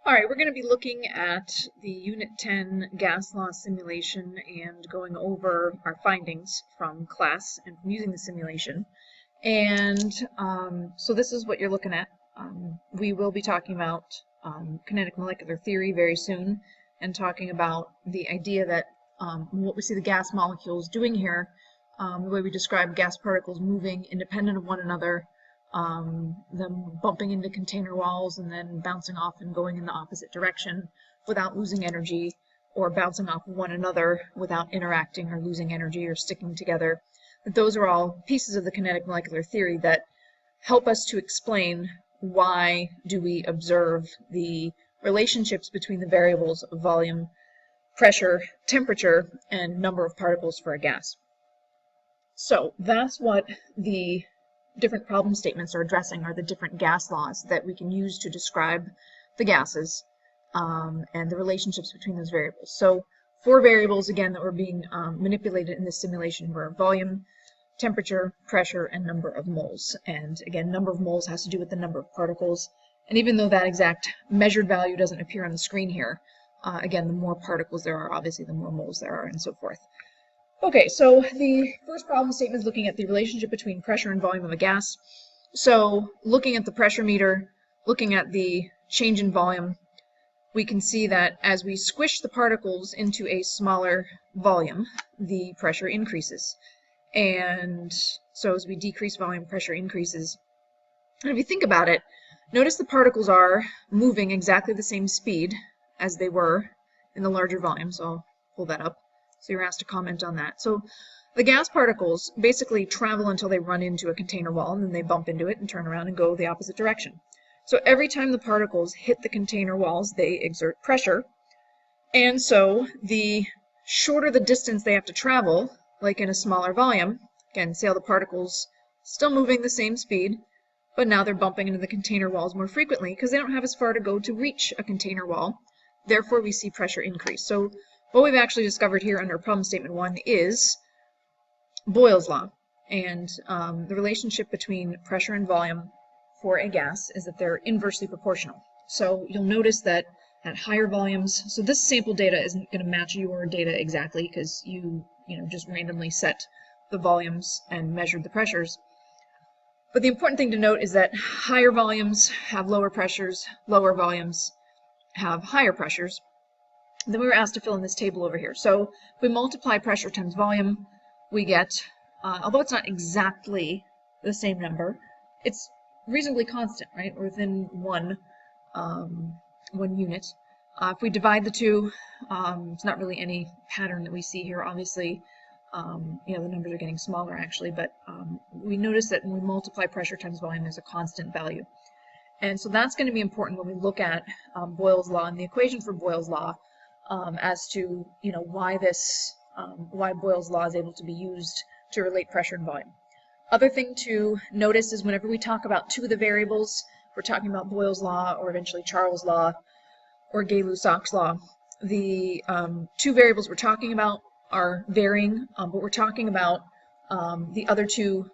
All right, we're going to be looking at the Unit 10 Gas Law simulation and going over our findings from class and from using the simulation. And so this is what you're looking at. We will be talking about kinetic molecular theory very soon and talking about the idea that what we see the gas molecules doing here, the way we describe gas particles moving independent of one another, them bumping into container walls and then bouncing off and going in the opposite direction without losing energy, or bouncing off of one another without interacting or losing energy or sticking together. Those are all pieces of the kinetic molecular theory that help us to explain why do we observe the relationships between the variables of volume, pressure, temperature, and number of particles for a gas. So that's what the different problem statements are addressing, are the different gas laws that we can use to describe the gases and the relationships between those variables. So 4 variables, again, that were being manipulated in this simulation were volume, temperature, pressure, and number of moles. And again, number of moles has to do with the number of particles. And even though that exact measured value doesn't appear on the screen here, again, the more particles there are, obviously, the more moles there are, and so forth. Okay, so the first problem statement is looking at the relationship between pressure and volume of a gas. So looking at the pressure meter, looking at the change in volume, we can see that as we squish the particles into a smaller volume, the pressure increases. And so as we decrease volume, pressure increases. And if you think about it, notice the particles are moving exactly the same speed as they were in the larger volume. So I'll pull that up. So you're asked to comment on that. So the gas particles basically travel until they run into a container wall, and then they bump into it and turn around and go the opposite direction. So every time the particles hit the container walls, they exert pressure. And so the shorter the distance they have to travel, like in a smaller volume, again, see how the particles still moving the same speed, but now they're bumping into the container walls more frequently because they don't have as far to go to reach a container wall. Therefore, we see pressure increase. So what we've actually discovered here under problem statement 1 is Boyle's law, and the relationship between pressure and volume for a gas is that they're inversely proportional. So you'll notice that at higher volumes, so this sample data isn't going to match your data exactly because you just randomly set the volumes and measured the pressures. But the important thing to note is that higher volumes have lower pressures, lower volumes have higher pressures. Then we were asked to fill in this table over here. So if we multiply pressure times volume, we get, although it's not exactly the same number, it's reasonably constant, right? Or within one unit. If we divide the two, it's not really any pattern that we see here. Obviously, the numbers are getting smaller actually, but we notice that when we multiply pressure times volume, there's a constant value. And so that's going to be important when we look at Boyle's law and the equation for Boyle's law. As to why Boyle's law is able to be used to relate pressure and volume. Other thing to notice is whenever we talk about 2 of the variables, we're talking about Boyle's law or eventually Charles' law or Gay-Lussac's law. The 2 variables we're talking about are varying, but we're talking about the other 2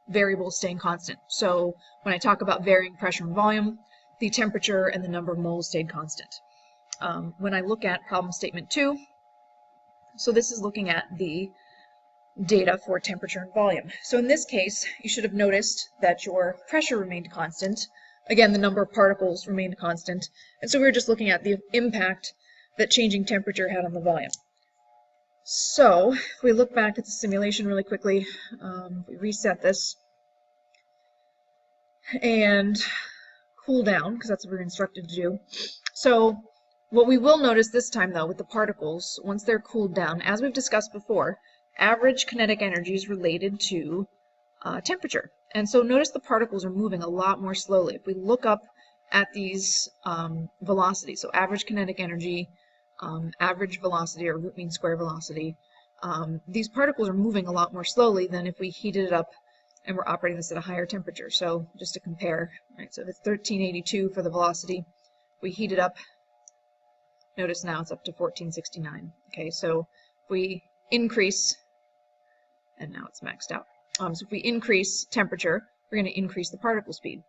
variables staying constant. So when I talk about varying pressure and volume, the temperature and the number of moles stayed constant. When I look at problem statement 2, so this is looking at the data for temperature and volume. So in this case, you should have noticed that your pressure remained constant. Again, the number of particles remained constant. And so we were just looking at the impact that changing temperature had on the volume. So if we look back at the simulation really quickly, we reset this and cool down, because that's what we're instructed to do. So what we will notice this time, though, with the particles, once they're cooled down, as we've discussed before, average kinetic energy is related to temperature. And so notice the particles are moving a lot more slowly. If we look up at these velocities, so average kinetic energy, average velocity, or root mean square velocity, these particles are moving a lot more slowly than if we heated it up and we're operating this at a higher temperature. So just to compare, right, so if it's 1382 for the velocity, we heat it up. Notice now it's up to 1469. Okay, so if we increase, and now it's maxed out. So if we increase temperature, we're going to increase the particle speed.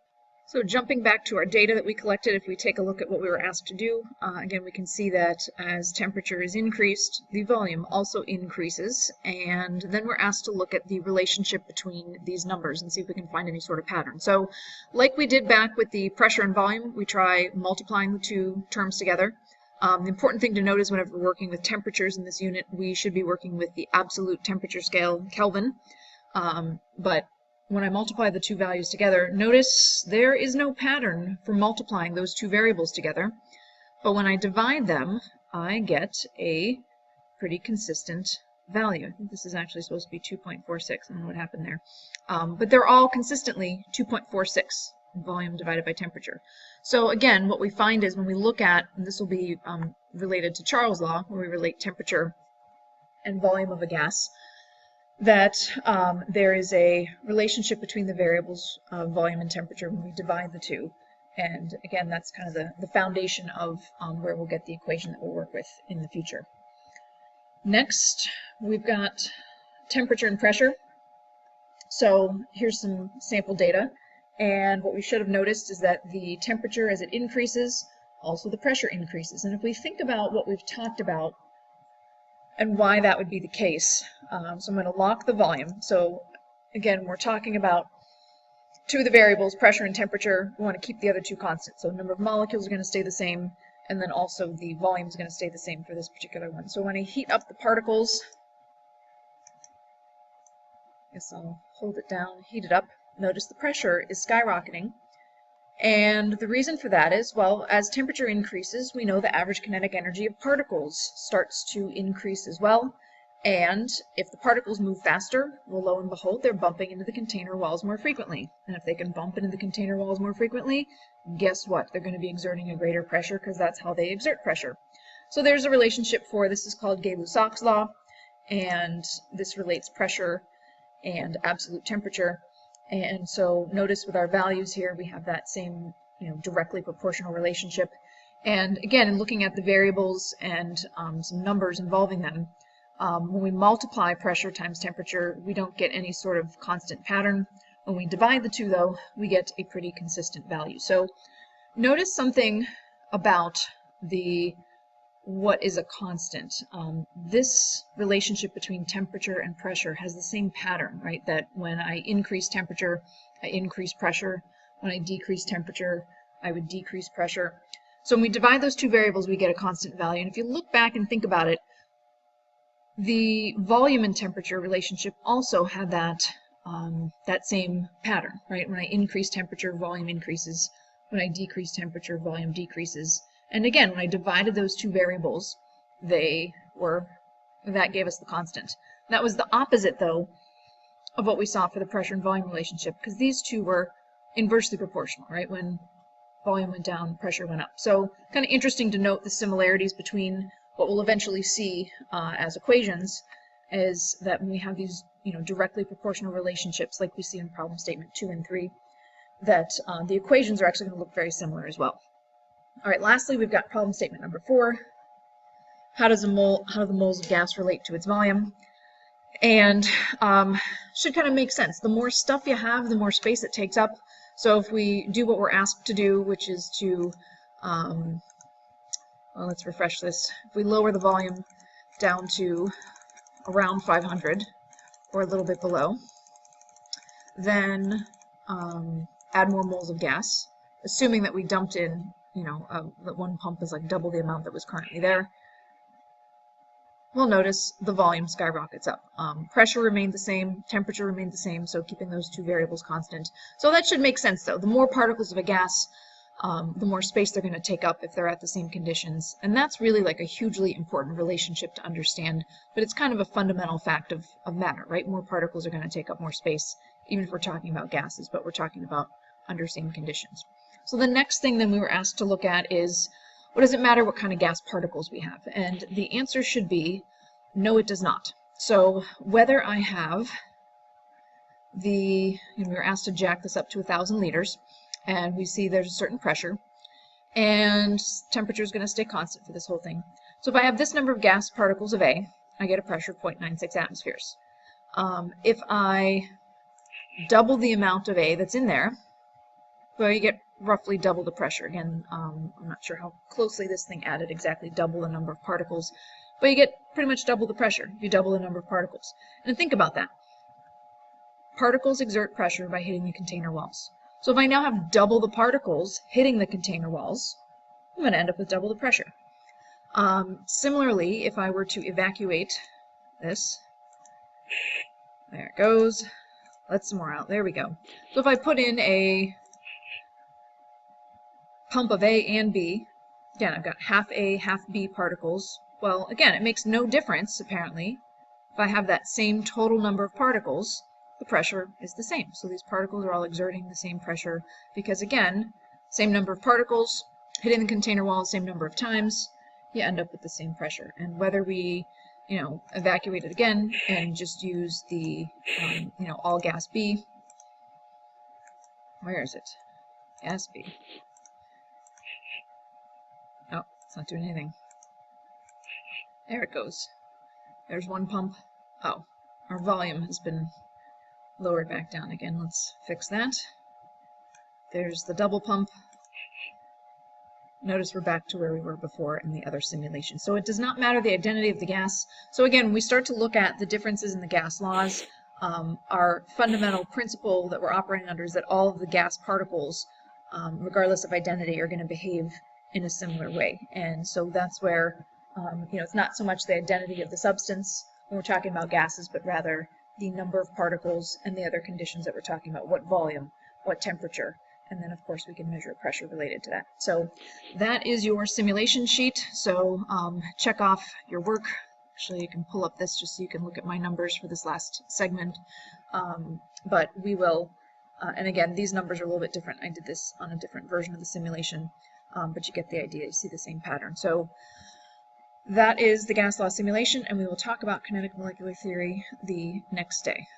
So jumping back to our data that we collected, if we take a look at what we were asked to do, again, we can see that as temperature is increased, the volume also increases, and then we're asked to look at the relationship between these numbers and see if we can find any sort of pattern. So like we did back with the pressure and volume, we try multiplying the two terms together. The important thing to note is whenever we're working with temperatures in this unit, we should be working with the absolute temperature scale, Kelvin, but when I multiply the two values together, notice there is no pattern for multiplying those two variables together, but when I divide them, I get a pretty consistent value. I think this is actually supposed to be 2.46. I don't know what happened there. But they're all consistently 2.46 volume divided by temperature. So again, what we find is when we look at, and this will be related to Charles' law, where we relate temperature and volume of a gas, that there is a relationship between the variables volume and temperature when we divide the two. And again, that's kind of the foundation of where we'll get the equation that we'll work with in the future. Next, we've got temperature and pressure. So here's some sample data. And what we should have noticed is that the temperature, as it increases, also the pressure increases. And if we think about what we've talked about and why that would be the case. So I'm going to lock the volume. So again, we're talking about two of the variables, pressure and temperature. We want to keep the other two constant. So number of molecules are going to stay the same, and then also the volume is going to stay the same for this particular one. So when I heat up the particles, I guess I'll hold it down, heat it up. Notice the pressure is skyrocketing. And the reason for that is, well, as temperature increases, we know the average kinetic energy of particles starts to increase as well. And if the particles move faster, well, lo and behold, they're bumping into the container walls more frequently. And if they can bump into the container walls more frequently, guess what? They're going to be exerting a greater pressure because that's how they exert pressure. So there's a relationship for, this is called Gay-Lussac's law, and this relates pressure and absolute temperature. And so notice with our values here, we have that same, directly proportional relationship. And again, in looking at the variables and some numbers involving them, when we multiply pressure times temperature, we don't get any sort of constant pattern. When we divide the two, though, we get a pretty consistent value. So notice something about what is a constant. This relationship between temperature and pressure has the same pattern, right? That when I increase temperature, I increase pressure. When I decrease temperature, I would decrease pressure. So when we divide those two variables, we get a constant value. And if you look back and think about it, the volume and temperature relationship also had that same pattern, right? When I increase temperature, volume increases. When I decrease temperature, volume decreases. And again, when I divided those two variables, that gave us the constant. That was the opposite, though, of what we saw for the pressure and volume relationship, because these two were inversely proportional, right? When volume went down, pressure went up. So kind of interesting to note the similarities between what we'll eventually see as equations is that when we have these, directly proportional relationships, like we see in problem statement 2 and 3, that the equations are actually going to look very similar as well. All right, lastly, we've got problem statement number 4. How do the moles of gas relate to its volume? And should kind of make sense. The more stuff you have, the more space it takes up. So if we do what we're asked to do, which is to, well, let's refresh this. If we lower the volume down to around 500 or a little bit below, then add more moles of gas, assuming that we dumped in, that one pump is like double the amount that was currently there. We'll notice the volume skyrockets up. Pressure remained the same, temperature remained the same, so keeping those two variables constant. So that should make sense, though. The more particles of a gas, the more space they're going to take up if they're at the same conditions. And that's really like a hugely important relationship to understand, but it's kind of a fundamental fact of matter, right? More particles are going to take up more space, even if we're talking about gases, but we're talking about under same conditions. So the next thing then we were asked to look at is, what does it matter what kind of gas particles we have? And the answer should be, no, it does not. So whether I have we were asked to jack this up to 1,000 liters, and we see there's a certain pressure, and temperature is going to stay constant for this whole thing. So if I have this number of gas particles of A, I get a pressure of 0.96 atmospheres. If I double the amount of A that's in there, Well, you get roughly double the pressure. Again, I'm not sure how closely this thing added exactly double the number of particles, but you get pretty much double the pressure. You double the number of particles. And think about that. Particles exert pressure by hitting the container walls. So if I now have double the particles hitting the container walls, I'm going to end up with double the pressure. Similarly, if I were to evacuate this, there it goes. Let some more out. There we go. So if I put in a pump of A and B, again, I've got half A, half B particles. Well, again, it makes no difference, apparently. If I have that same total number of particles, the pressure is the same. So these particles are all exerting the same pressure because, again, same number of particles hitting the container wall, same number of times, you end up with the same pressure. And whether we, evacuate it again and just use the, all gas B. Where is it? Gas B. Oh, it's not doing anything. There it goes. There's one pump. Oh, our volume has been lowered back down again. Let's fix that. There's the double pump. Notice we're back to where we were before in the other simulation. So it does not matter the identity of the gas. So again, when we start to look at the differences in the gas laws, our fundamental principle that we're operating under is that all of the gas particles, regardless of identity, are going to behave in a similar way. And so that's where, it's not so much the identity of the substance when we're talking about gases, but rather the number of particles and the other conditions that we're talking about, what volume, what temperature. And then, of course, we can measure pressure related to that. So that is your simulation sheet. So check off your work. Actually, you can pull up this just so you can look at my numbers for this last segment. But we will, and again, these numbers are a little bit different. I did this on a different version of the simulation, but you get the idea. You see the same pattern. So that is the gas law simulation, and we will talk about kinetic molecular theory the next day.